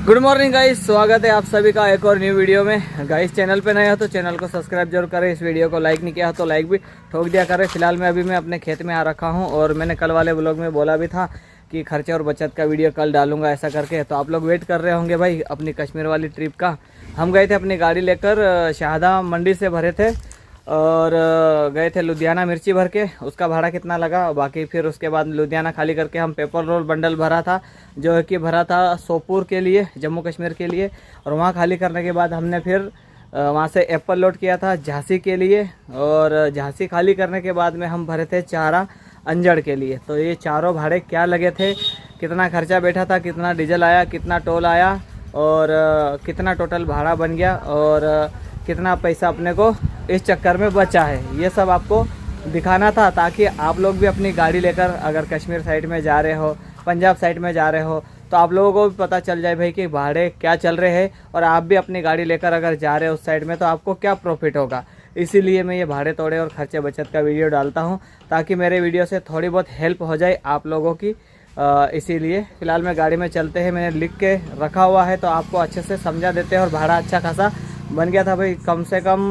Good morning guys, स्वागत है आप सभी का एक और न्यू वीडियो में। गाइस चैनल पे नए हो तो चैनल को सब्सक्राइब जरूर करें। इस वीडियो को लाइक नहीं किया हो तो लाइक भी ठोक दिया करें। फिलहाल मैं अपने खेत में आ रखा हूं और मैंने कल वाले ब्लॉग में बोला भी था कि खर्चे और बचत का वीडियो कल डालूंगा ऐसा करके। तो आप लोग वेट कर रहे होंगे भाई अपनी कश्मीर वाली ट्रिप का। हम गए थे अपनी गाड़ी लेकर, शाहदा मंडी से भरे थे और गए थे लुधियाना मिर्ची भर के। उसका भाड़ा कितना लगा बाकी, फिर उसके बाद लुधियाना खाली करके हम पेपर रोल बंडल भरा था, जो है कि भरा था सोपोर के लिए, जम्मू कश्मीर के लिए। और वहाँ खाली करने के बाद हमने फिर वहाँ से एप्पल लोड किया था झांसी के लिए। और झांसी खाली करने के बाद में हम भरे थे चारा अंजड़ के लिए। तो ये चारों भाड़े क्या लगे थे, कितना खर्चा बैठा था, कितना डीजल आया, कितना टोल आया और कितना टोटल भाड़ा बन गया और कितना पैसा अपने को इस चक्कर में बचा है, ये सब आपको दिखाना था ताकि आप लोग भी अपनी गाड़ी लेकर अगर कश्मीर साइड में जा रहे हो, पंजाब साइड में जा रहे हो, तो आप लोगों को भी पता चल जाए भाई कि भाड़े क्या चल रहे हैं। और आप भी अपनी गाड़ी लेकर अगर जा रहे हो उस साइड में तो आपको क्या प्रॉफिट होगा। इसीलिए मैं ये भाड़े तोड़े और खर्चे बचत का वीडियो डालता हूँ ताकि मेरे वीडियो से थोड़ी बहुत हेल्प हो जाए आप लोगों की। इसीलिए फ़िलहाल मैं गाड़ी में चलते हैं, मैंने लिख के रखा हुआ है तो आपको अच्छे से समझा देते हैं। और भाड़ा अच्छा खासा बन गया था भाई, कम से कम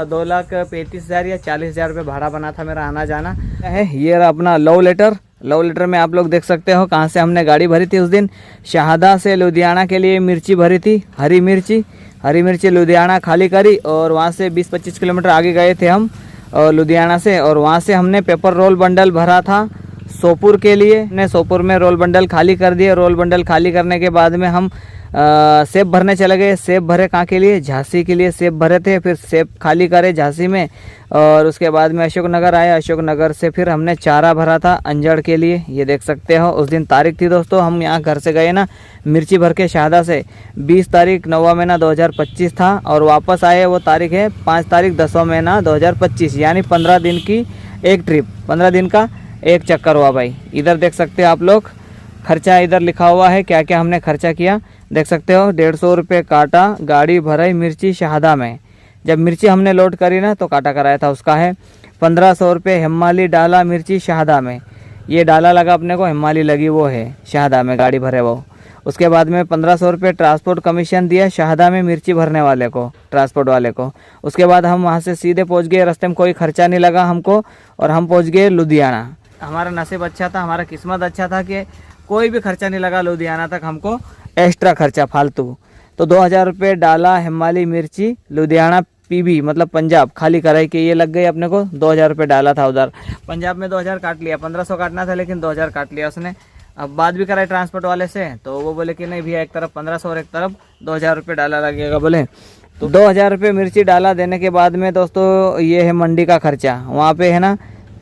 2,35,000 या 40,000 रुपये भाड़ा बना था मेरा आना जाना है। ये रहा अपना लव लेटर में आप लोग देख सकते हो कहाँ से हमने गाड़ी भरी थी उस दिन। शाहदा से लुधियाना के लिए मिर्ची भरी थी, हरी मिर्ची लुधियाना खाली करी और वहाँ से 20-25 किलोमीटर आगे गए थे हम लुधियाना से। और वहाँ से हमने पेपर रोल बंडल भरा था सोपुर के लिए। ने सोपुर में रोल बंडल खाली कर दिए। रोल बंडल खाली करने के बाद में हम सेब भरने चले गए। सेब भरे कहाँ के लिए, झांसी के लिए सेब भरे थे। फिर सेब खाली करे झांसी में और उसके बाद में अशोकनगर आए। अशोकनगर से फिर हमने चारा भरा था अंजड़ के लिए, ये देख सकते हो। उस दिन तारीख थी दोस्तों, हम यहाँ घर से गए ना मिर्ची भर के शाहदा से 20 तारीख 9वां महीना 2025 था और वापस आए वो तारीख है 5 तारीख 10वां महीना 2025, यानी 15 दिन की एक ट्रिप, 15 दिन का एक चक्कर हुआ भाई। इधर देख सकते हो आप लोग खर्चा, इधर लिखा हुआ है क्या क्या हमने खर्चा किया, देख सकते हो। 150 रुपये काटा, गाड़ी भराई मिर्ची शाहदा में। जब मिर्ची हमने लोड करी ना तो काटा कराया था उसका है 1500 रुपये। हिमाली डाला मिर्ची शाहदा में, ये डाला लगा अपने को, हिमाली लगी वो है शाहदा में गाड़ी भरे वो। उसके बाद में 1500 रुपये ट्रांसपोर्ट कमीशन दिया शाहदा में मिर्ची भरने वाले को, ट्रांसपोर्ट वाले को। उसके बाद हम वहाँ से सीधे पहुँच गए, रास्ते में कोई खर्चा नहीं लगा हमको और हम पहुँच गए लुधियाना। हमारा नसीब अच्छा था, हमारा किस्मत अच्छा था कि कोई भी खर्चा नहीं लगा लुधियाना तक हमको, एक्स्ट्रा खर्चा फालतू। तो 2000 रुपये डाला हिमाली मिर्ची लुधियाना पीबी मतलब पंजाब खाली कराई के ये लग गई अपने को। 2000 रुपये डाला था उधर, पंजाब में 2000 काट लिया, 1500 काटना था लेकिन 2000 काट लिया उसने। अब बात भी कराई ट्रांसपोर्ट वाले से तो वो बोले कि नहीं भैया एक तरफ 1500 और एक तरफ 2000 रुपये डाला लगेगा बोले। तो 2000 रुपये मिर्ची डाला देने के बाद में दोस्तों ये है मंडी का खर्चा। वहाँ पे है ना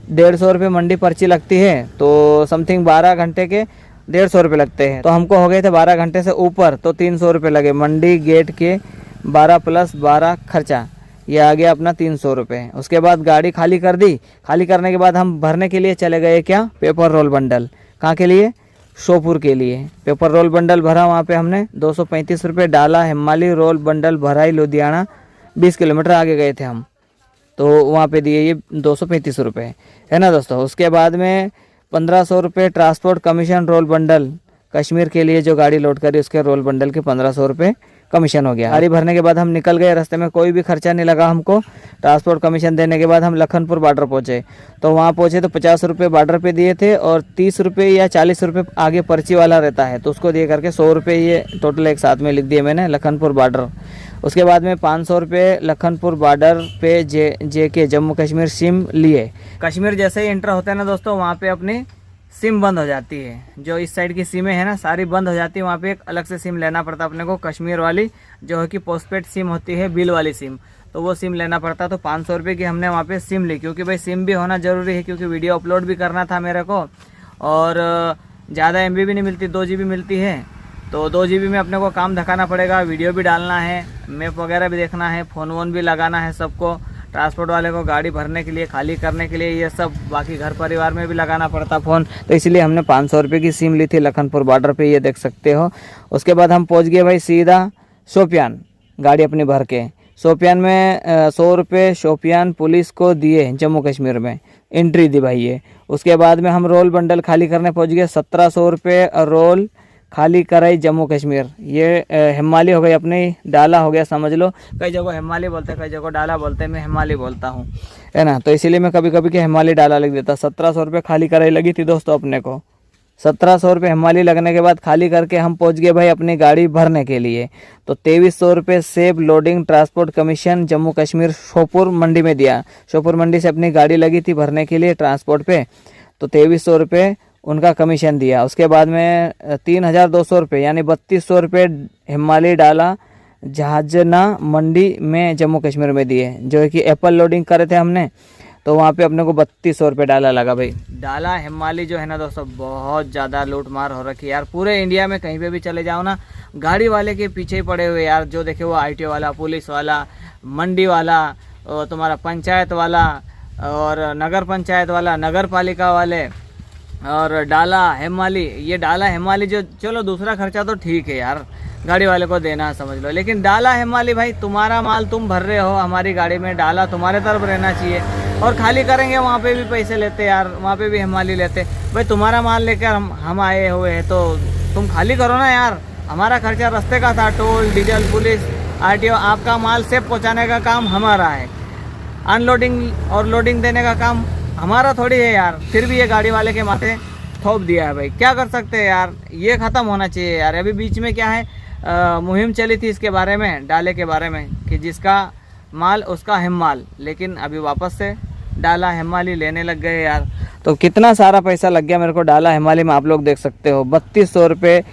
150 रुपये मंडी पर्ची लगती है, तो समथिंग 12 घंटे के 150 रुपये लगते हैं। तो हमको हो गए थे 12 घंटे से ऊपर, तो 300 रुपये लगे मंडी गेट के 12 + 12 खर्चा, ये आ गया अपना 300 रुपये। उसके बाद गाड़ी खाली कर दी। खाली करने के बाद हम भरने के लिए चले गए क्या, पेपर रोल बंडल। कहाँ के लिए, शोपुर के लिए पेपर रोल बंडल भरा। वहाँ पे हमने 235 रुपये डाला हिमाली रोल बंडल भराई लुधियाना, 20 किलोमीटर आगे गए थे हम, तो वहाँ पे दिए ये 235 रुपये है ना दोस्तों। उसके बाद में 1500 रुपये transport commission roll bundle Kashmir के लिए, जो गाड़ी लोड करी उसके रोल बंडल के 1500 रुपये कमीशन हो गया। गाड़ी भरने के बाद हम निकल गए, रास्ते में कोई भी खर्चा नहीं लगा हमको। ट्रांसपोर्ट कमीशन देने के बाद हम लखनपुर बॉर्डर पहुँचे। तो वहाँ पहुँचे तो 50 रुपये बॉर्डर पे दिए थे और 30 रुपये या 40 रुपये आगे पर्ची वाला रहता है, तो उसको दिए करके 100 रुपये ये टोटल एक साथ में लिख दिए मैंने लखनपुर बॉर्डर। उसके बाद में 500 रुपये लखनपुर बॉर्डर पे जेके जम्मू कश्मीर सिम लिए। कश्मीर जैसे ही एंटर होते हैं ना दोस्तों, वहाँ पे अपनी सिम बंद हो जाती है। जो इस साइड की सिमें है ना सारी बंद हो जाती है। वहाँ पे एक अलग से सिम लेना पड़ता है अपने को, कश्मीर वाली जो है कि पोस्टपेड सिम होती है, बिल वाली सिम, तो वो सिम लेना पड़ता। तो 500 रुपये की हमने वहाँ पे सिम ली, क्योंकि भाई सिम भी होना ज़रूरी है, क्योंकि वीडियो अपलोड भी करना था मेरे को और ज़्यादा MB भी नहीं मिलती, 2 GB मिलती है। तो 2 GB में अपने को काम दिखाना पड़ेगा, वीडियो भी डालना है, मैप वगैरह भी देखना है, फ़ोन वोन भी लगाना है सबको, ट्रांसपोर्ट वाले को गाड़ी भरने के लिए, खाली करने के लिए, ये सब बाकी घर परिवार में भी लगाना पड़ता फ़ोन। तो इसलिए हमने 500 रुपये की सिम ली थी लखनपुर बॉर्डर पे, ये देख सकते हो। उसके बाद हम पहुंच गए भाई सीधा शोपियान, गाड़ी अपनी भर के। शोपियान में 100 रुपये शोपियान पुलिस को दिए, जम्मू कश्मीर में एंट्री दी भाई ये। उसके बाद में हम रोल बंडल खाली करने पहुंच गए, 1700 रुपये रोल खाली कराई जम्मू कश्मीर। ये हिमाली हो गई अपनी, डाला हो गया समझ लो। कई जगह हिमाली बोलते हैं, कई जगह डाला बोलते हैं, मैं हिमाली बोलता हूँ, है ना। तो इसीलिए मैं कभी कभी के हिमाली डाला लिख देता। 1700 रुपये खाली कराई लगी थी दोस्तों अपने को। 1700 रुपये हिमाली लगने के बाद खाली करके हम पहुंच गए भाई अपनी गाड़ी भरने के लिए। तो 2300 रुपये सेब loading transport commission Jammu Kashmir Shopur मंडी में दिया। शोपुर मंडी से अपनी गाड़ी लगी थी भरने के लिए ट्रांसपोर्ट पे, तो 2300 रुपये उनका कमीशन दिया। उसके बाद में 3200 रुपये यानी 3200 रुपये हिमाली डाला जहाजना मंडी में जम्मू कश्मीर में दिए। जो है कि एप्पल लोडिंग करे थे हमने, तो वहाँ पे अपने को 3200 रुपये डाला लगा भाई। डाला हिमाली जो है ना दोस्तों बहुत ज़्यादा लूट मार हो रखी है यार। पूरे इंडिया में कहीं पे भी चले जाओ ना, गाड़ी वाले के पीछे ही पड़े हुए यार। जो देखे वो ITO वाला, पुलिस वाला, मंडी वाला, और तुम्हारा पंचायत वाला, और नगर पंचायत वाला, नगर पालिका वाले, और डाला हिमाली। ये डाला हिमाली जो, चलो दूसरा खर्चा तो ठीक है यार, गाड़ी वाले को देना समझ लो, लेकिन डाला हिमाली भाई तुम्हारा माल तुम भर रहे हो हमारी गाड़ी में, डाला तुम्हारे तरफ रहना चाहिए। और खाली करेंगे वहाँ पे भी पैसे लेते यार, वहाँ पे भी हिमाली लेते भाई। तुम्हारा माल लेकर हम आए हुए हैं तो तुम खाली करो ना यार। हमारा खर्चा रास्ते का था, टोल डीजल पुलिस RTO। आपका माल सेफ पहुँचाने का काम हमारा है, अनलोडिंग और लोडिंग देने का काम हमारा थोड़ी है यार। फिर भी ये गाड़ी वाले के माथे थोप दिया है भाई, क्या कर सकते हैं यार। ये ख़त्म होना चाहिए यार। अभी बीच में क्या है मुहिम चली थी इसके बारे में, डाले के बारे में, कि जिसका माल उसका हिमाल, लेकिन अभी वापस से डाला हिमाली लेने लग गए यार। तो कितना सारा पैसा लग गया मेरे को डाला हिमाली में, आप लोग देख सकते हो। 3200 रुपये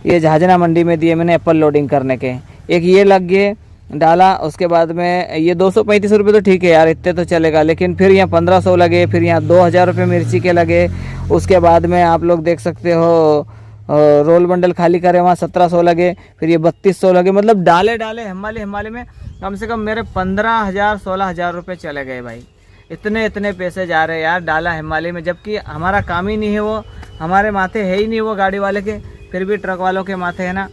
ये जहाजना मंडी में दिए मैंने एप्पल लोडिंग करने के, एक ये लग गए डाला। उसके बाद में ये 235 रुपये तो ठीक है यार, इतने तो चलेगा, लेकिन फिर यहाँ 1500 लगे, फिर यहाँ 2000 रुपये मिर्ची के लगे। उसके बाद में आप लोग देख सकते हो रोल बंडल खाली करे वहाँ 1700 लगे, फिर ये 3200 लगे। मतलब डाले हिमाली में कम से कम मेरे 15,000-16,000 रुपये चले गए भाई। इतने पैसे जा रहे हैं यार डाला हिमाली में, जबकि हमारा काम ही नहीं है वो, हमारे माथे है ही नहीं वो गाड़ी वाले के, फिर भी ट्रक वालों के माथे है ना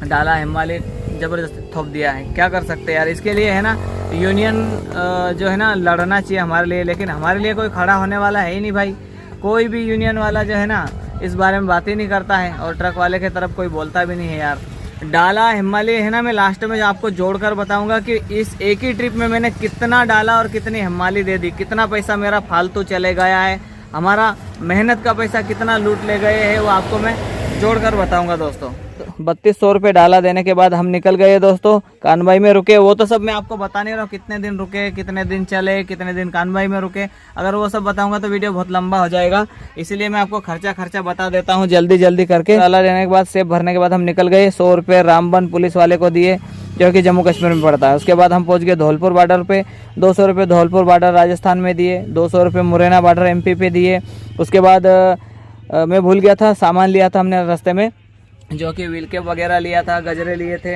डाला हिमाली ज़बरदस्ती थोप दिया है। क्या कर सकते हैं यार। इसके लिए है ना यूनियन जो है ना लड़ना चाहिए हमारे लिए, लेकिन हमारे लिए कोई खड़ा होने वाला है ही नहीं भाई। कोई भी यूनियन वाला जो है ना इस बारे में बात ही नहीं करता है, और ट्रक वाले की तरफ कोई बोलता भी नहीं है यार। डाला हिमाली है ना, मैं लास्ट में आपको जोड़कर बताऊंगा कि इस एक ही ट्रिप में मैंने कितना डाला और कितनी हिमाली दे दी, कितना पैसा मेरा फालतू चले गया है, हमारा मेहनत का पैसा कितना लूट ले गए हैं, वो आपको मैं जोड़कर बताऊंगा दोस्तों। 3200 रुपये डाला देने के बाद हम निकल गए दोस्तों, कानबाई में रुके। वो तो सब मैं आपको बता नहीं रहा हूँ, कितने दिन रुके, कितने दिन चले, कितने दिन कानबाई में रुके। अगर वो सब बताऊंगा तो वीडियो बहुत लंबा हो जाएगा, इसीलिए मैं आपको खर्चा बता देता हूँ जल्दी करके। डाला लेने के बाद सेब भरने के बाद हम निकल गए। 100 रुपये रामबन पुलिस वाले को दिए, जो कि जम्मू कश्मीर में पड़ता है। उसके बाद हम पहुँच गए धौलपुर बॉर्डर पे। 200 रुपये धौलपुर बॉर्डर राजस्थान में दिए, 200 रुपये मुरैना बॉर्डर MP पे दिए। उसके बाद मैं भूल गया था, सामान लिया था हमने रास्ते में, जो कि व्हील कैप वगैरह लिया था, गजरे लिए थे।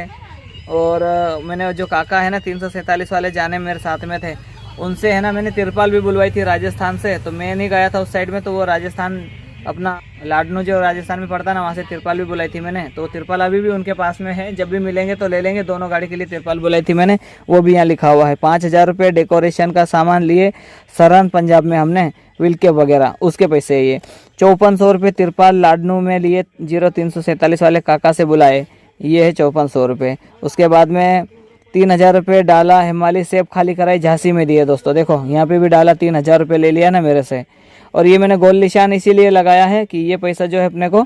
और मैंने जो काका है ना 347 वाले जाने मेरे साथ में थे, उनसे है ना मैंने तिरपाल भी बुलवाई थी राजस्थान से। तो मैं नहीं गया था उस साइड में, तो वो राजस्थान अपना लाडनू जो राजस्थान में पड़ता है ना, वहाँ से तिरपाल भी बुलाई थी मैंने। तो तिरपाल अभी भी उनके पास में है, जब भी मिलेंगे तो ले लेंगे। दोनों गाड़ी के लिए तिरपाल बुलाई थी मैंने, वो भी यहाँ लिखा हुआ है। 5000 रुपये डेकोरेशन का सामान लिए सरन पंजाब में हमने, व्हील कैप वगैरह, उसके पैसे ये। 5400 रुपये तिरपाल लाडनू में लिए, 0347 वाले काका से बुलाए, ये है 5400 रुपये। उसके बाद में 3000 रुपये डाला हिमाली सेब खाली कराई झांसी में दिए दोस्तों। देखो यहाँ पे भी डाला 3000 रुपये ले लिया ना मेरे से। और ये मैंने गोल निशान इसीलिए लगाया है कि ये पैसा जो है अपने को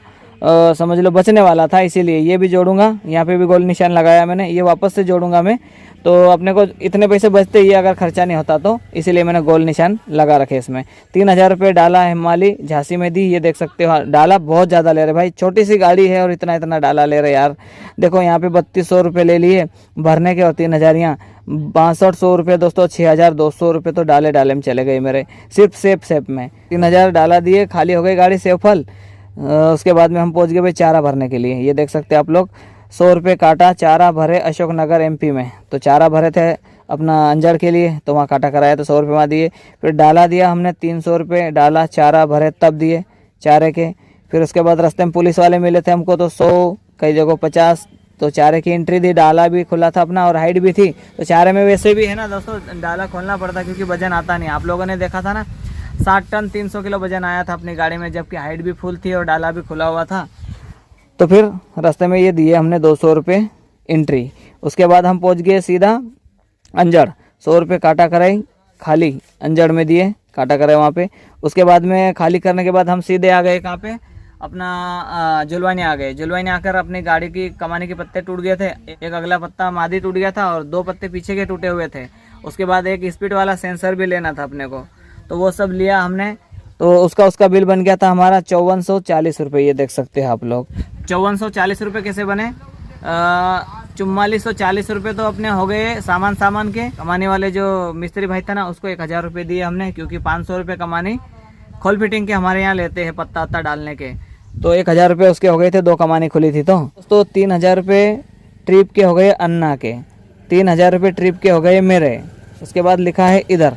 समझ लो बचने वाला था, इसीलिए ये भी जोड़ूंगा। यहाँ पे भी गोल निशान लगाया मैंने, ये वापस से जोड़ूंगा मैं। तो अपने को इतने पैसे बचते ये अगर खर्चा नहीं होता तो, इसीलिए मैंने गोल निशान लगा रखे इसमें। 3000 रुपये डाला हिमाली झांसी में दी, ये देख सकते हो। डाला बहुत ज़्यादा ले रहे भाई, छोटी सी गाड़ी है और इतना डाला ले रहे यार। देखो यहाँ पे 3200 रुपये ले लिए भरने के, और 3000 यहाँ 6200 रुपये दोस्तों। 6200 रुपये तो डाले में चले गए मेरे, सिर्फ सेब में। 3000 डाला दिए, खाली हो गई गाड़ी सेब फल। उसके बाद में हम पहुँच गए भाई चारा भरने के लिए। ये देख सकते हैं आप लोग, 100 रुपये काटा चारा भरे अशोकनगर MP में। तो चारा भरे थे अपना अंजड़ के लिए, तो वहाँ काटा कराया तो 100 रुपये वहाँ दिए। फिर डाला दिया हमने 300 रुपये डाला, चारा भरे तब दिए चारे के। फिर उसके बाद रास्ते में पुलिस वाले मिले थे हमको, तो 100 कई जगह 50, तो चारे की एंट्री दी। डाला भी खुला था अपना और हाइट भी थी, तो चारे में वैसे भी है ना दोस्तों डाला खोलना पड़ता, क्योंकि वजन आता नहीं। आप लोगों ने देखा था ना 60 टन 300 किलो वजन आया था अपनी गाड़ी में, जबकि हाइट भी फुल थी और डाला भी खुला हुआ था। तो फिर रास्ते में ये दिए हमने 200 रुपये एंट्री। उसके बाद हम पहुंच गए सीधा अंजड़, 100 रुपये काटा कराई खाली अंजड़ में दिए, काटा कराए वहाँ पे। उसके बाद में खाली करने के बाद हम सीधे आ गए कहाँ पे, अपना जुलवानी आ गए। जुलवानी आकर अपनी गाड़ी की कमानी के पत्ते टूट गए थे, एक अगला पत्ता मादी टूट गया था और 2 पत्ते पीछे के टूटे हुए थे। उसके बाद एक स्पीड वाला सेंसर भी लेना था अपने को, तो वो सब लिया हमने। तो उसका बिल बन गया था हमारा 5440 रुपये। ये देख सकते हैं आप लोग 5440 रुपये कैसे बने। 4440 रुपये तो अपने हो गए सामान के। कमाने वाले जो मिस्त्री भाई था ना, उसको 1000 रुपये दिए हमने, क्योंकि 500 रुपये कमानी खोल फिटिंग के हमारे यहाँ लेते हैं पत्ता वत्ता डालने के। तो 1000 रुपये उसके हो गए थे, 2 कमानी खुली थी। तो 3000 रुपये ट्रिप के हो गए अन्ना के, 3000 रुपये ट्रिप के हो गए मेरे। उसके बाद लिखा है इधर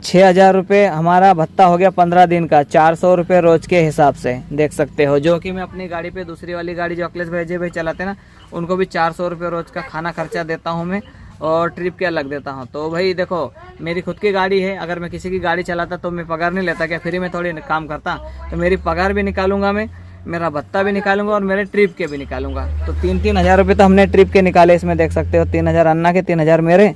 6000 रुपये हमारा भत्ता हो गया 15 दिन का, 400 रुपये रोज के हिसाब से देख सकते हो। जो कि मैं अपनी गाड़ी पे, दूसरी वाली गाड़ी जो अखिलेश भाई चलाते ना, उनको भी 400 रुपये रोज का खाना खर्चा देता हूँ मैं, और ट्रिप के अलग देता हूँ। तो भाई देखो, मेरी खुद की गाड़ी है, अगर मैं किसी की गाड़ी चलाता तो मैं पगार नहीं लेता क्या, फ्री में थोड़ी काम करता। तो मेरी पगार भी निकालूंगा मैं, मेरा भत्ता भी निकालूंगा और मेरे ट्रिप के भी निकालूंगा। तो 3-3000 रुपये तो हमने ट्रिप के निकाले इसमें, देख सकते हो। 3000 अन्ना के, 3000 मेरे,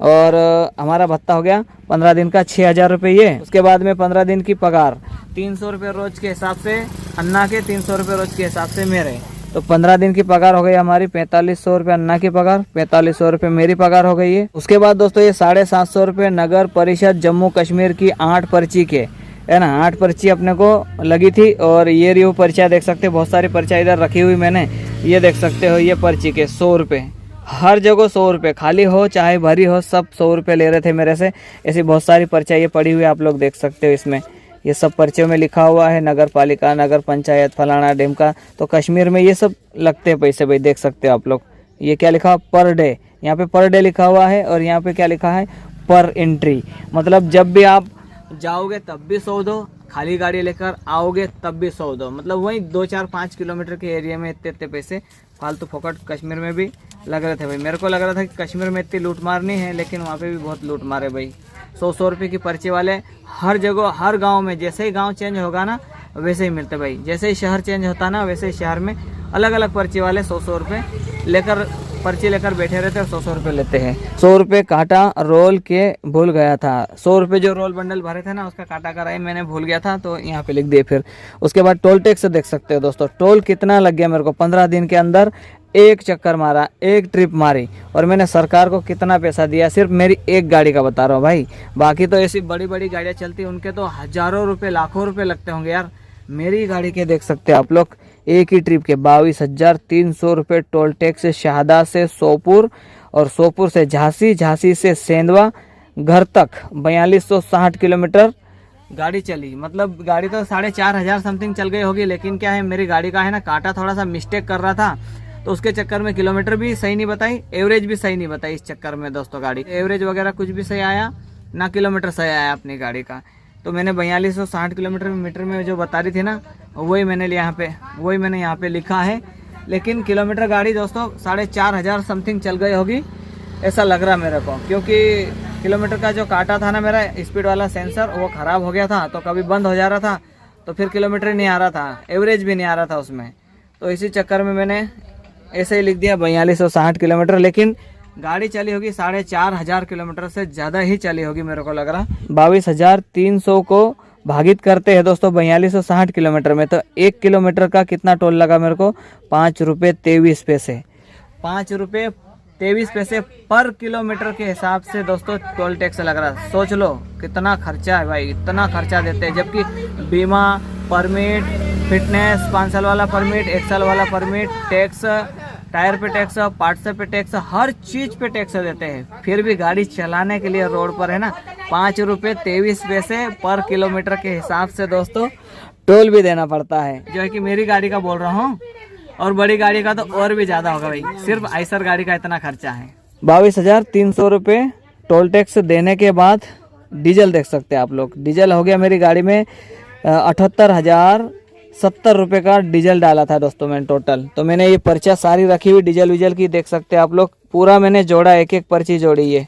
और हमारा भत्ता हो गया 15 दिन का 6000 रुपये ये। उसके बाद में 15 दिन की पगार 300 रुपये रोज के हिसाब से अन्ना के, 300 रुपये रोज के हिसाब से मेरे। तो 15 दिन की पगार हो गई हमारी 4500 रुपये अन्ना की पगार, 4500 रुपये मेरी पगार हो गई है। उसके बाद दोस्तों ये 750 रुपये नगर परिषद जम्मू कश्मीर की 8 पर्ची के, है ना, 8 पर्ची अपने को लगी थी। और ये रिव्यू पर्चियाँ देख सकते हो, बहुत सारी पर्चियाँ इधर रखी हुई मैंने, ये देख सकते हो। ये पर्ची के 100 रुपये, हर जगह 100 रुपये, खाली हो चाहे भरी हो, सब 100 रुपये ले रहे थे मेरे से। ऐसी बहुत सारी पर्चियाँ ये पड़ी हुई आप लोग देख सकते हो। इसमें ये सब पर्चियों में लिखा हुआ है नगर पालिका, नगर पंचायत, फलाना ढिमका। तो कश्मीर में ये सब लगते हैं पैसे भाई, देख सकते हो आप लोग। ये क्या लिखा, पर डे, यहाँ पे पर डे लिखा हुआ है, और यहाँ पे क्या लिखा है, पर एंट्री। मतलब जब भी आप जाओगे तब भी 100 दो, खाली गाड़ी लेकर आओगे तब भी 100 दो। मतलब वही 2-4-5 किलोमीटर के एरिया में इतने पैसे फालतू फोकट कश्मीर में भी लग रहे थे भाई। मेरे को लग रहा था कि कश्मीर में इतनी लूट मार नहीं है, लेकिन वहाँ पे भी बहुत लूट मारे भाई। 100 रुपये की पर्ची वाले हर जगह, हर गांव में, जैसे ही गांव चेंज होगा ना वैसे ही मिलते भाई। जैसे ही शहर चेंज होता ना, वैसे ही शहर में अलग अलग पर्ची वाले 100 रुपये लेकर, पर्ची लेकर बैठे रहते और 100 रुपये लेते हैं। 100 रुपये काटा रोल के भूल गया था, 100 रुपये जो रोल बंडल भरे थे ना, उसका काटा कराई मैंने, भूल गया था, तो यहाँ पे लिख दिए। फिर उसके बाद टोल टैक्स देख सकते हो दोस्तों, टोल कितना लग गया मेरे को। 15 दिन के अंदर एक चक्कर मारा, एक ट्रिप मारी, और मैंने सरकार को कितना पैसा दिया, सिर्फ मेरी एक गाड़ी का बता रहा हूँ भाई। बाकी तो ऐसी बड़ी बड़ी गाड़ियाँ चलती, उनके तो हज़ारों रुपये, लाखों रुपये लगते होंगे यार। मेरी गाड़ी के देख सकते हैं आप लोग, एक ही ट्रिप के 22,300 रुपये टोल टैक्स। शहादा से सोपुर, और सोपुर से झांसी, झांसी से सेंधवा, घर तक 4260 किलोमीटर गाड़ी चली। मतलब गाड़ी तो 4500 समथिंग चल गई होगी, लेकिन क्या है, मेरी गाड़ी का है ना, काटा थोड़ा सा मिस्टेक कर रहा था, तो उसके चक्कर में किलोमीटर भी सही नहीं बताई, एवरेज भी सही नहीं बताई। इस चक्कर में दोस्तों गाड़ी एवरेज वगैरह कुछ भी सही आया ना, किलोमीटर सही आया अपनी गाड़ी का। तो मैंने 4260 किलोमीटर मीटर में जो बता रही थी ना, वही मैंने यहाँ पे, वही मैंने यहाँ पे लिखा है। लेकिन किलोमीटर गाड़ी दोस्तों 4500 समथिंग चल गई होगी, ऐसा लग रहा मेरे को, क्योंकि किलोमीटर का जो काटा था ना मेरा स्पीड वाला सेंसर, वो ख़राब हो गया था, तो कभी बंद हो जा रहा था, तो फिर किलोमीटर नहीं आ रहा था, एवरेज भी नहीं आ रहा था उसमें। तो इसी चक्कर में मैंने ऐसे ही लिख दिया 4260 किलोमीटर। लेकिन गाड़ी चली होगी 4500 किलोमीटर से ज़्यादा ही चली होगी मेरे को लग रहा। 22,300 को भागित करते हैं दोस्तों 4260 किलोमीटर में, तो 1 किलोमीटर का कितना टोल लगा मेरे को, 5 रुपये 23 पैसे। 5 रुपये 23 पैसे पर किलोमीटर के हिसाब से दोस्तों टोल टैक्स लग रहा। सोच लो कितना खर्चा है भाई, इतना खर्चा देते हैं, जबकि बीमा, परमिट, फिटनेस, 5 साल वाला परमिट, 1 साल वाला परमिट, टैक्स, टायर पे टैक्स, पार्ट्स पे टैक्स, हर चीज पे टैक्स देते हैं। फिर भी गाड़ी चलाने के लिए रोड पर है ना 5 रुपये 23 पैसे पर किलोमीटर के हिसाब से दोस्तों टोल भी देना पड़ता है, जो है कि मेरी गाड़ी का बोल रहा हूँ। और बड़ी गाड़ी का तो और भी ज्यादा होगा भाई, सिर्फ आइसर गाड़ी का इतना खर्चा है। 22,300 रुपये टोल टैक्स देने के बाद डीजल देख सकते हैं आप लोग। डीजल हो गया मेरी गाड़ी में 78,070 रुपये का डीजल डाला था दोस्तों मैंने टोटल। तो मैंने ये पर्चा सारी रखी हुई डीजल वीजल की, देख सकते हैं आप लोग, पूरा मैंने जोड़ा, एक एक पर्ची जोड़ी, ये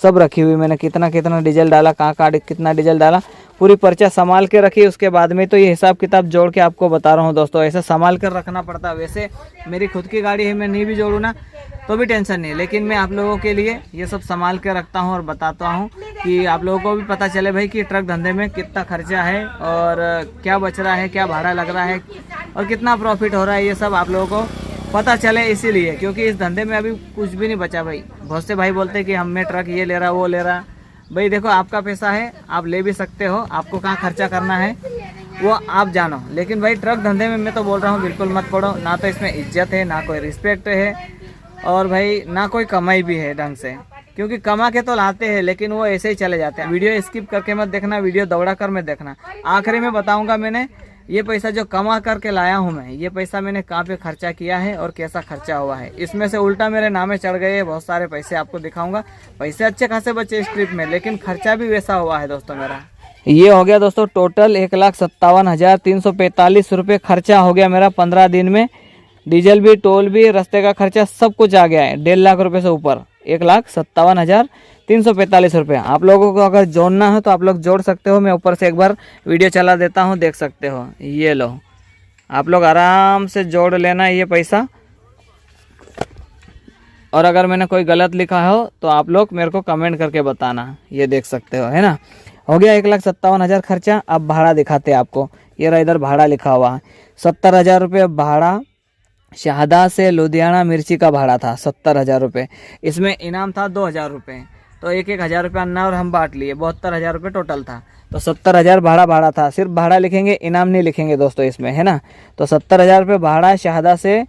सब रखी हुई मैंने, कितना कितना डीजल डाला, कहाँ कितना डीजल डाला, पूरी पर्चा संभाल के रखी, उसके बाद में तो ये हिसाब किताब जोड़ के आपको बता रहा हूँ दोस्तों। ऐसा संभाल कर रखना पड़ता है। वैसे मेरी खुद की गाड़ी है, मैं नहीं भी जोड़ूँ ना तो भी टेंशन नहीं, लेकिन मैं आप लोगों के लिए ये सब संभाल के रखता हूँ और बताता हूँ कि आप लोगों को भी पता चले भाई कि ट्रक धंधे में कितना खर्चा है और क्या बच रहा है, क्या भाड़ा लग रहा है और कितना प्रॉफिट हो रहा है, ये सब आप लोगों को पता चले इसीलिए। क्योंकि इस धंधे में अभी कुछ भी नहीं बचा भाई। बहुत से भाई बोलते हैं कि हमें ट्रक ये ले रहा वो ले रहा। भाई देखो, आपका पैसा है, आप ले भी सकते हो, आपको कहाँ खर्चा करना है वो आप जानो। लेकिन भाई ट्रक धंधे में मैं तो बोल रहा हूँ बिल्कुल मत पड़ो। ना तो इसमें इज्जत है, ना कोई रिस्पेक्ट है और भाई ना कोई कमाई भी है ढंग से। क्योंकि कमा के तो लाते हैं लेकिन वो ऐसे ही चले जाते हैं। वीडियो स्किप करके मत देखना, वीडियो दौड़ा कर मत देखना। आखिरी में बताऊंगा मैंने ये पैसा जो कमा करके लाया हूँ मैं, ये पैसा मैंने कहाँ पे खर्चा किया है और कैसा खर्चा हुआ है। इसमें से उल्टा मेरे नामे चढ़ गए हैं बहुत सारे पैसे, आपको दिखाऊंगा। पैसे अच्छे खासे बचे इस ट्रिप में, लेकिन खर्चा भी वैसा हुआ है दोस्तों मेरा। ये हो गया दोस्तों टोटल 1,57,345 रुपये खर्चा हो गया मेरा 15 दिन में। डीजल भी, टोल भी, रास्ते का खर्चा सब कुछ आ गया है 1.5 लाख रुपये से ऊपर। 1,57,345 रुपये। आप लोगों को अगर जोड़ना है तो आप लोग जोड़ सकते हो। मैं ऊपर से एक बार वीडियो चला देता हूँ, देख सकते हो। ये लो, आप लोग आराम से जोड़ लेना ये पैसा। और अगर मैंने कोई गलत लिखा हो तो आप लोग मेरे को कमेंट करके बताना। ये देख सकते हो, है ना। हो गया 1,57,000 खर्चा। अब भाड़ा दिखाते हैं आपको। ये रहा, इधर भाड़ा लिखा हुआ है 70,000 रुपये भाड़ा। शहादा से लुधियाना मिर्ची का भाड़ा था 70,000 रुपये। इसमें इनाम था 2,000 रुपये, तो 1,000 रुपये अन्ना और हम बांट लिए। 72,000 रुपये टोटल था। तो 70,000 भाड़ा था। सिर्फ भाड़ा लिखेंगे, इनाम नहीं लिखेंगे दोस्तों इसमें, है ना। तो 70,000 रुपये भाड़ा शहादा से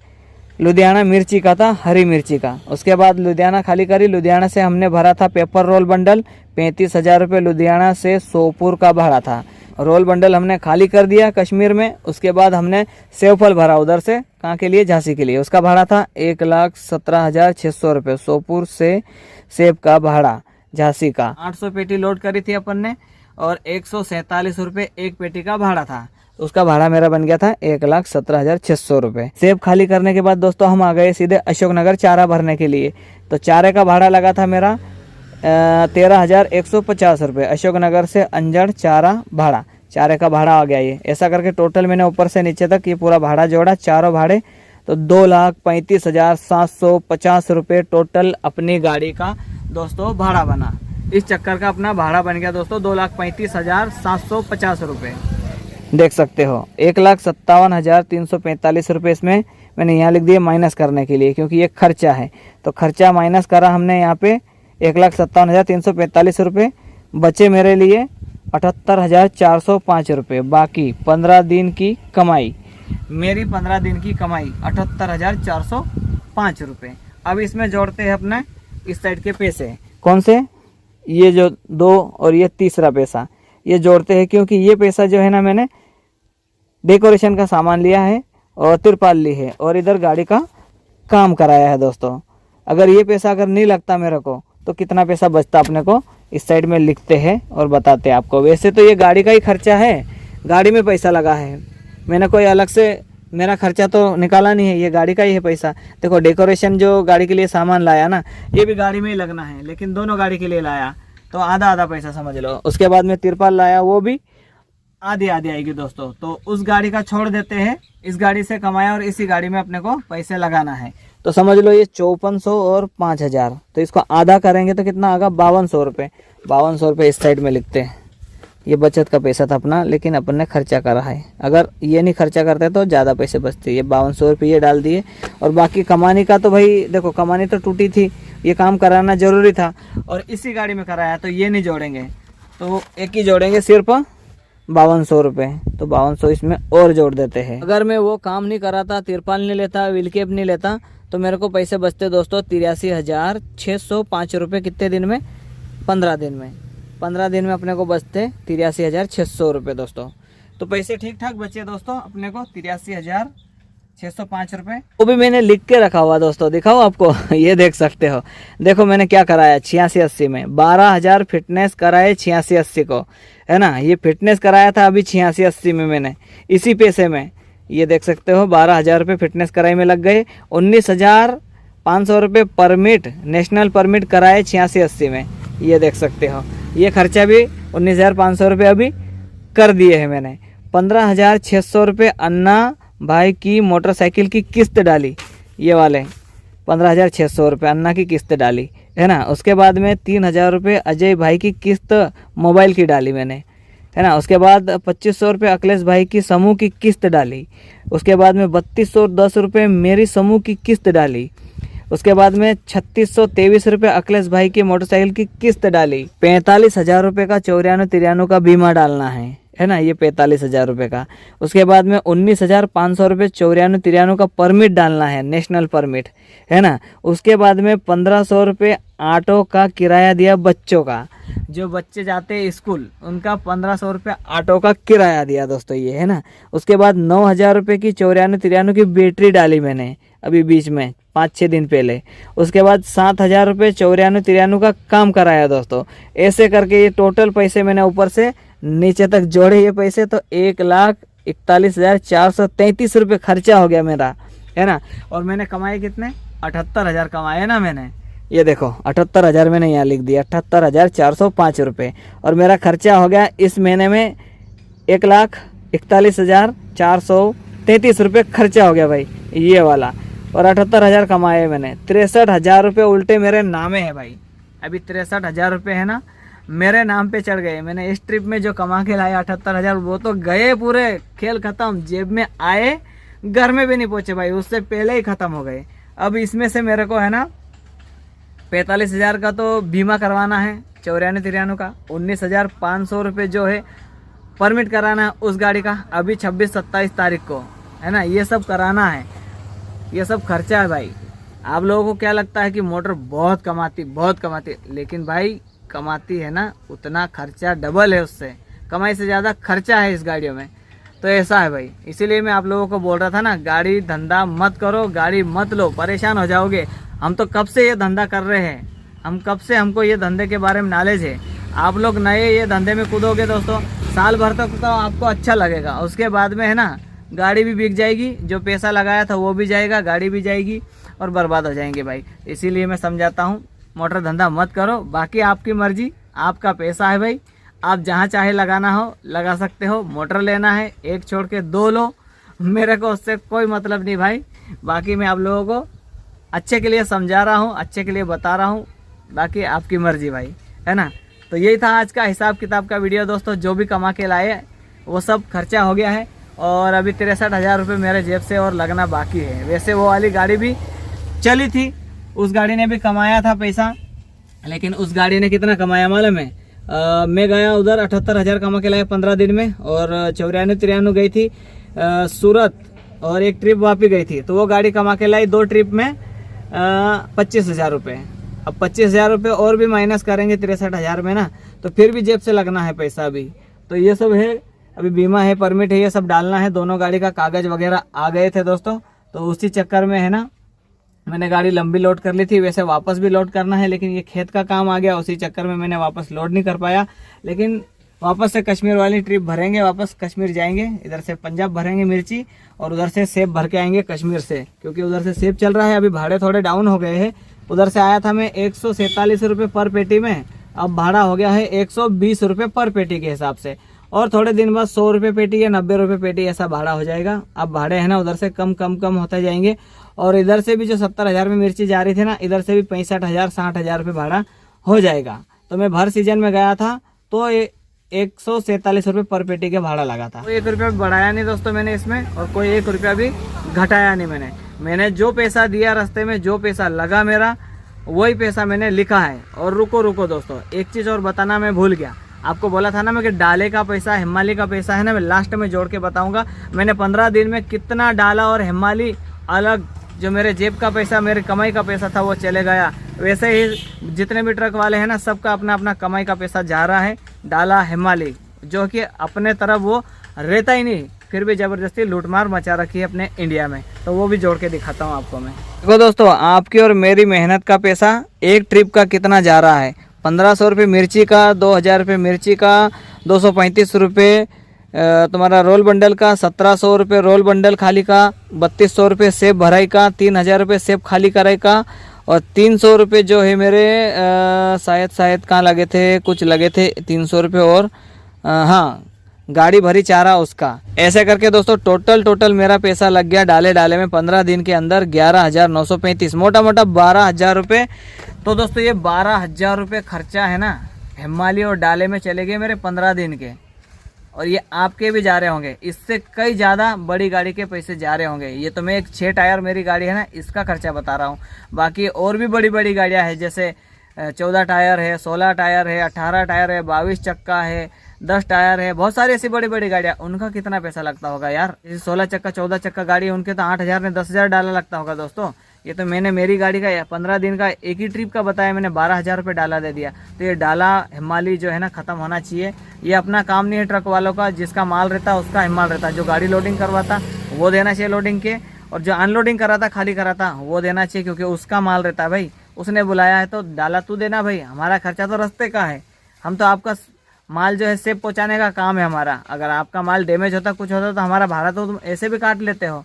लुधियाना मिर्ची का था, हरी मिर्ची का। उसके बाद लुधियाना खाली करी। लुधियाना से हमने भरा था पेपर रोल बंडल 35,000 रुपये। लुधियाना से सोपुर का भाड़ा था। रोल बंडल हमने खाली कर दिया कश्मीर में। उसके बाद हमने सेव फल भरा उधर से, कहाँ के लिए, झांसी के लिए। उसका भाड़ा था 1,17,600 रुपये। सोपुर से सेब का भाड़ा झांसी का 800 पेटी लोड करी थी अपन ने और 147 रुपये एक पेटी का भाड़ा था। उसका भाड़ा मेरा बन गया था 1,17,600 रुपये। सेब खाली करने के बाद दोस्तों हम आ गए सीधे अशोकनगर चारा भरने के लिए। तो चारे का भाड़ा लगा था मेरा 13,150 रुपये। अशोकनगर से अंजड़ चारा भाड़ा, चारे का भाड़ा आ गया ये। ऐसा करके टोटल मैंने ऊपर से नीचे तक ये पूरा भाड़ा जोड़ा, चारों भाड़े। तो 2,35,750 रुपये टोटल अपनी गाड़ी का दोस्तों भाड़ा बना। इस चक्कर का अपना भाड़ा बन गया दोस्तों 2,35,750 रुपये। देख सकते हो 1,57,345 रुपये इसमें मैंने यहाँ लिख दिए माइनस करने के लिए, क्योंकि ये खर्चा है। तो खर्चा माइनस करा हमने यहाँ पे 1,57,345 रुपये। बचे मेरे लिए 78,405 रुपये। बाकी 15 दिन की कमाई, मेरी 15 दिन की कमाई 78,405 रुपये। अब इसमें जोड़ते हैं अपने इस साइड के पैसे। कौन से? ये जो 2 और ये तीसरा पैसा, ये जोड़ते हैं। क्योंकि ये पैसा जो है ना, मैंने डेकोरेशन का सामान लिया है और तिरपाल ली है और इधर गाड़ी का काम कराया है दोस्तों। अगर ये पैसा अगर नहीं लगता मेरे को तो कितना पैसा बचता अपने को, इस साइड में लिखते हैं और बताते हैं आपको। वैसे तो ये गाड़ी का ही खर्चा है, गाड़ी में पैसा लगा है। मैंने कोई अलग से मेरा खर्चा तो निकाला नहीं है, ये गाड़ी का ही है पैसा। देखो डेकोरेशन जो गाड़ी के लिए सामान लाया ना, ये भी गाड़ी में ही लगना है, लेकिन दोनों गाड़ी के लिए लाया तो आधा आधा पैसा समझ लो। उसके बाद में तिरपाल लाया, वो भी आधी आधी आएगी दोस्तों। तो उस गाड़ी का छोड़ देते हैं, इस गाड़ी से कमाया और इसी गाड़ी में अपने को पैसे लगाना है। तो समझ लो ये 5400 और 5,000, तो इसको आधा करेंगे तो कितना आगा 5200 रुपये। 5200 रुपये इस साइड में लिखते हैं। ये बचत का पैसा था अपना, लेकिन अपन ने खर्चा करा है। अगर ये नहीं खर्चा करते तो ज़्यादा पैसे बचते। ये 5200 रुपये ये डाल दिए। और बाकी कमानी का तो भाई देखो, कमानी तो टूटी थी, ये काम कराना जरूरी था और इसी गाड़ी में कराया, तो ये नहीं जोड़ेंगे। तो एक ही जोड़ेंगे सिर्फ 5200 रुपये। तो 5200 इसमें और जोड़ देते हैं। अगर मैं वो काम नहीं कराता, तिरपाल नहीं लेता, व्हील कैप नहीं लेता, तो मेरे को पैसे बचते दोस्तों 83,605 रुपये। कितने दिन में? 15 दिन में। 15 दिन में अपने को बचते 83,600 रुपये दोस्तों। तो पैसे ठीक ठाक बचे दोस्तों अपने को 83,605 रुपये। वो भी मैंने लिख के रखा हुआ दोस्तों, दिखाओ आपको। ये देख सकते हो। देखो मैंने क्या कराया 86-80 में 12,000 फिटनेस कराए 86-80 को, है ना। ये फिटनेस कराया था अभी 86-80 में मैंने, इसी पैसे में। ये देख सकते हो 12,000 रुपये फिटनेस कराई में लग गए। 19,500 रुपये परमिट, नेशनल परमिट कराए 86-80 में। ये देख सकते हो। ये खर्चा भी 19,500 रुपये अभी कर दिए हैं मैंने। 15,600 रुपये अन्ना भाई की मोटरसाइकिल की किस्त डाली, ये वाले 15,600 रुपये अन्ना की किस्त डाली है ना। उसके बाद में 3,000 रुपये अजय भाई की किस्त मोबाइल की डाली मैंने, है ना। उसके बाद 2,500 रुपये अखिलेश भाई की समूह की किस्त डाली। उसके बाद में 3,210 रुपये मेरी समूह की किस्त डाली। उसके बाद में 3,623 रुपये अखिलेश भाई की मोटरसाइकिल की किस्त डाली। 45,000 रुपये का 94-93 का बीमा डालना है ना, ये 45,000 रुपये का। उसके बाद में 19,500 रुपये 94-93 का परमिट डालना है, नेशनल परमिट, है ना। उसके बाद में 1,500 रुपये ऑटो का किराया दिया बच्चों का, जो बच्चे जाते हैं स्कूल उनका 1,500 रुपये ऑटो का किराया दिया दोस्तों, ये है ना। उसके बाद 9,000 रुपये की 94-93 की बैटरी डाली मैंने अभी बीच में 5-6 दिन पहले। उसके बाद 7,000 रुपये 94-93 का काम कराया दोस्तों। ऐसे करके ये टोटल पैसे मैंने ऊपर से नीचे तक जोड़े ये पैसे, तो 1,41,433 रुपये खर्चा हो गया मेरा, है ना। और मैंने कमाए कितने? 78,000 कमाए ना मैंने, ये देखो 78,000 मैंने यहाँ लिख दिया, 78,405 रुपये। और मेरा खर्चा हो गया इस महीने में 1,41,433 रुपये खर्चा हो गया भाई, ये वाला। और 78,000 कमाए मैंने। 63,000 रुपये उल्टे मेरे नामे है भाई। अभी 63,000 रुपये है ना मेरे नाम पे चढ़ गए। मैंने इस ट्रिप में जो कमा के लाया 78,000, वो तो गए पूरे, खेल खत्म, जेब में आए, घर में भी नहीं पहुंचे भाई, उससे पहले ही खत्म हो गए। अब इसमें से मेरे को है ना 45,000 का तो बीमा करवाना है 94-93 का, 19,500 रुपये जो है परमिट कराना है उस गाड़ी का, अभी 26-27 तारीख को, है ना। ये सब कराना है, ये सब खर्चा है भाई। आप लोगों को क्या लगता है कि मोटर बहुत कमाती, लेकिन भाई कमाती है ना उतना खर्चा डबल है, उससे कमाई से ज़्यादा खर्चा है इस गाड़ियों में। तो ऐसा है भाई, इसीलिए मैं आप लोगों को बोल रहा था ना, गाड़ी धंधा मत करो, गाड़ी मत लो, परेशान हो जाओगे। हम तो कब से ये धंधा कर रहे हैं, हमको ये धंधे के बारे में नॉलेज है। आप लोग नए ये धंधे में कूदोगे दोस्तों, साल भर तक तो आपको अच्छा लगेगा, उसके बाद में है ना गाड़ी भी बिक जाएगी, जो पैसा लगाया था वो भी जाएगा, गाड़ी भी जाएगी और बर्बाद हो जाएंगे भाई। इसीलिए मैं समझाता हूँ मोटर धंधा मत करो। बाकी आपकी मर्जी, आपका पैसा है भाई, आप जहाँ चाहे लगाना हो लगा सकते हो। मोटर लेना है एक छोड़ के 2 लो, मेरे को उससे कोई मतलब नहीं भाई। बाकी मैं आप लोगों को अच्छे के लिए समझा रहा हूँ, अच्छे के लिए बता रहा हूँ, बाकी आपकी मर्जी भाई, है ना। तो यही था आज का हिसाब किताब का वीडियो दोस्तों। जो भी कमा के लाए वो सब खर्चा हो गया है, और अभी 63,000 रुपये मेरे जेब से और लगना बाकी है। वैसे वो वाली गाड़ी भी चली थी, उस गाड़ी ने भी कमाया था पैसा, लेकिन उस गाड़ी ने कितना कमाया मालूम है? मैं गया उधर 78,000 कमा के लाया 15 दिन में, और 94-93 गई थी सूरत, और एक ट्रिप वापस गई थी, तो वो गाड़ी कमा के लाई 2 ट्रिप में 25,000 रुपये। अब 25,000 रुपये और भी माइनस करेंगे 63,000 में ना, तो फिर भी जेब से लगना है पैसा अभी। तो ये सब है, अभी बीमा है, परमिट है, ये सब डालना है। दोनों गाड़ी का कागज़ वगैरह आ गए थे दोस्तों, तो उसी चक्कर में है ना मैंने गाड़ी लंबी लोड कर ली थी। वैसे वापस भी लोड करना है, लेकिन ये खेत का काम आ गया, उसी चक्कर में मैंने वापस लोड नहीं कर पाया। लेकिन वापस से कश्मीर वाली ट्रिप भरेंगे, वापस कश्मीर जाएंगे, इधर से पंजाब भरेंगे मिर्ची, और उधर से सेब भर के आएंगे कश्मीर से, क्योंकि उधर से सेब चल रहा है। अभी भाड़े थोड़े डाउन हो गए हैं। उधर से आया था मैं 147 रुपये पर पेटी में, अब भाड़ा हो गया है 120 रुपये पर पेटी के हिसाब से, और थोड़े दिन बाद 100 रुपये पेटी या 90 रुपये पेटी ऐसा भाड़ा हो जाएगा। अब भाड़े है ना उधर से कम होते जाएंगे, और इधर से भी जो 70,000 में मिर्ची जा रही थी ना, इधर से भी 65,000 60,000 रुपये भाड़ा हो जाएगा। तो मैं भर सीजन में गया था तो 147 रुपये पर पेटी के भाड़ा लगा था। कोई 1 रुपया भी बढ़ाया नहीं दोस्तों मैंने इसमें, और कोई 1 रुपया भी घटाया नहीं मैंने जो पैसा दिया रास्ते में, जो पैसा लगा मेरा, वही पैसा मैंने लिखा है। और रुको दोस्तों, एक चीज़ और बताना मैं भूल गया। आपको बोला था ना मैं कि डाले का पैसा, हिमाली का पैसा है ना, मैं लास्ट में जोड़ के बताऊंगा मैंने 15 दिन में कितना डाला, और हिमाली अलग जो मेरे जेब का पैसा, मेरे कमाई का पैसा था वो चले गया। वैसे ही जितने भी ट्रक वाले हैं ना, सबका अपना अपना कमाई का पैसा जा रहा है डाला हिमाली, जो कि अपने तरफ वो रहता ही नहीं, फिर भी ज़बरदस्ती लूटमार मचा रखी है अपने इंडिया में। तो वो भी जोड़ के दिखाता हूँ आपको मैं। देखो दोस्तों, आपकी और मेरी मेहनत का पैसा एक ट्रिप का कितना जा रहा है। 1,500 रुपये मिर्ची का, 2,000 रुपये मिर्ची का, 235 रुपये तुम्हारा रोल बंडल का, 1,700 रुपये रोल बंडल खाली का, 3,200 रुपये सेब भराई का, 3,000 रुपये सेब खाली कराई का, और 300 रुपये जो है मेरे शायद कहाँ लगे थे, कुछ लगे थे 300 रुपये, और हाँ गाड़ी भरी चारा उसका। ऐसे करके दोस्तों टोटल मेरा पैसा लग गया डाले में 15 दिन के अंदर 11,935, मोटा मोटा 12,000 रुपये। तो दोस्तों ये 12,000 रुपये खर्चा है ना हिमालय और डाले में चले गए मेरे 15 दिन के, और ये आपके भी जा रहे होंगे, इससे कई ज़्यादा बड़ी गाड़ी के पैसे जा रहे होंगे। ये तो मैं एक 6 टायर मेरी गाड़ी है ना इसका खर्चा बता रहा हूँ, बाकी और भी बड़ी बड़ी गाड़ियाँ हैं, जैसे 14 टायर है, 16 टायर है, 18 टायर है, 22 चक्का है, 10 टायर है, बहुत सारी ऐसी बड़ी बड़ी गाड़ियाँ, उनका कितना पैसा लगता होगा यार। 16 चक्का 14 चक्का गाड़ी है उनके तो 8,000 ने 10,000 डाला लगता होगा दोस्तों। ये तो मैंने मेरी गाड़ी का 15 दिन का एक ही ट्रिप का बताया, मैंने 12,000 रुपये डाला दे दिया। तो ये डाला हिमालय जो है ना ख़त्म होना चाहिए। ये अपना काम नहीं है ट्रक वालों का, जिसका माल रहता है उसका हिमाल रहता है। जो गाड़ी लोडिंग करवाता वो देना चाहिए लोडिंग के, और जो अनलोडिंग कराता खाली कराता वो देना चाहिए, क्योंकि उसका माल रहता है भाई, उसने बुलाया है तो डाला तू देना भाई। हमारा खर्चा तो रास्ते का है, हम तो आपका माल जो है सेफ पहुँचाने का काम है हमारा। अगर आपका माल डैमेज होता कुछ होता तो हमारा भाड़ा तो तुम ऐसे भी काट लेते हो।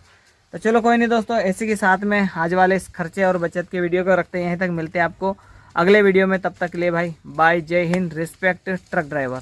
तो चलो कोई नहीं दोस्तों, ऐसे के साथ में आज वाले इस खर्चे और बचत के वीडियो को रखते हैं यहीं तक। मिलते हैं आपको अगले वीडियो में, तब तक के लिए भाई बाय, जय हिंद, रिस्पेक्ट ट्रक ड्राइवर।